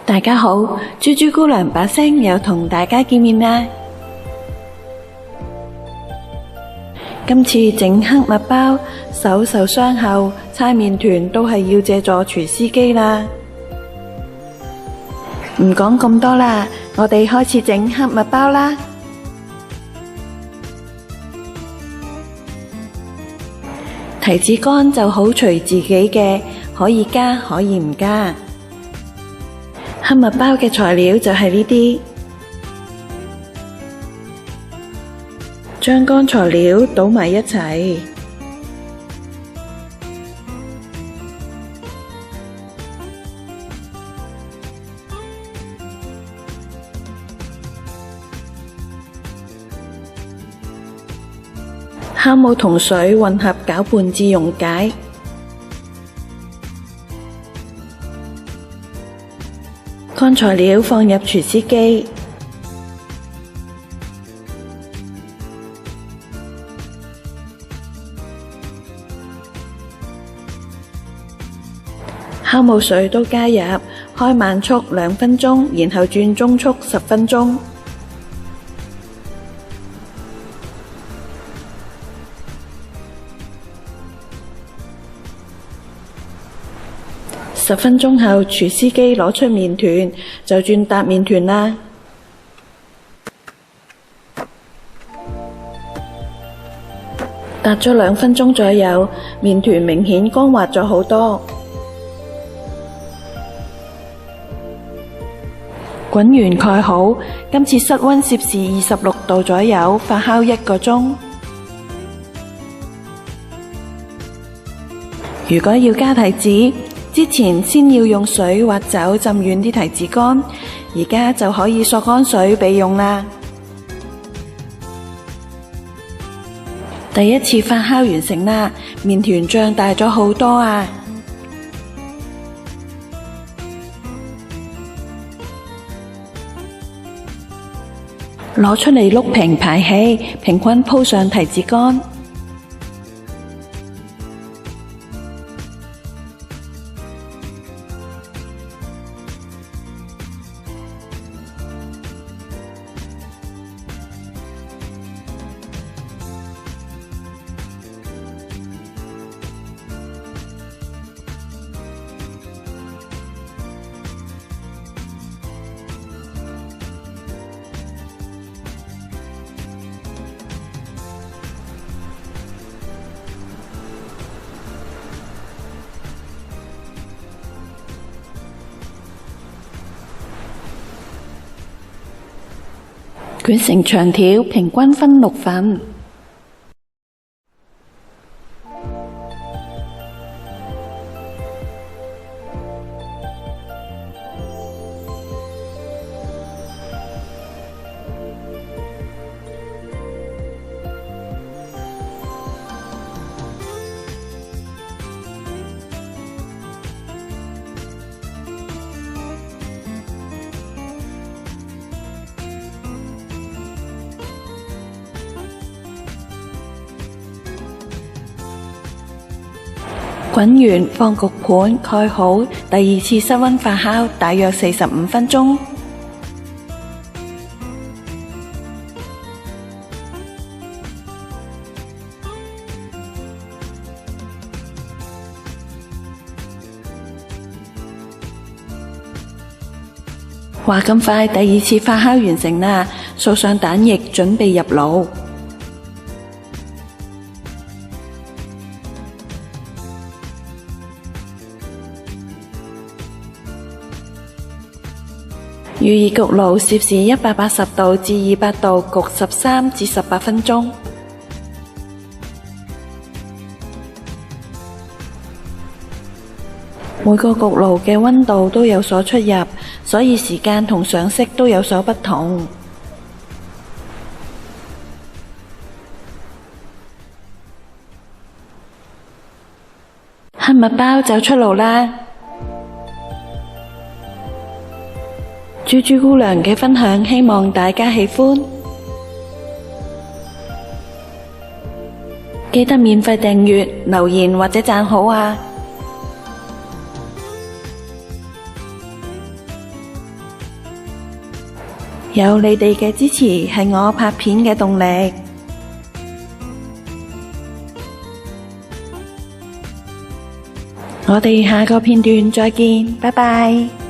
大家好，豬豬姑娘把聲又同大家見面啦。今次整黑麥包，手受傷後搓麵團都係要借助廚師機啦。唔講咁多啦，我哋開始整黑麥包啦。提子乾就好隨自己嘅，可以加可以唔加。黑麥包嘅材料就係呢啲，將乾材料倒埋一齊，酵母同水混合攪拌至溶解。乾材料放入廚師機，酵母水都加入，開慢速2分鐘，然後轉中速10分鐘。10分鐘後，廚師機攞出麵團，就轉搭麵團啦。搭咗2分鐘左右，麵團明顯光滑咗好多。滾完蓋好，今次室溫攝氏26度左右，發酵1個鐘。如果要加提子，之前先要用水或酒浸軟啲提子乾，而家就可以索乾水備用啦。第一次發酵完成啦，麵團脹大咗好多啊！攞出嚟碌平排起，平均鋪上提子乾。捲成長條，平均分6份。滾完放焗盤蓋好，第2次室溫發酵，大約45分鐘。話咁快，第2次發酵完成啦，掃上蛋液，準備入爐。預熱焗爐攝氏180度至200度，焗13至18分鐘。每個焗爐嘅溫度都有所出入，所以時間同上色都有所不同。黑麥包就出爐啦！豬豬姑娘嘅分享，希望大家喜歡。記得免費訂閱、留言或者讚好啊！有你哋嘅支持係我拍片嘅動力。我哋下個片段再見，拜拜。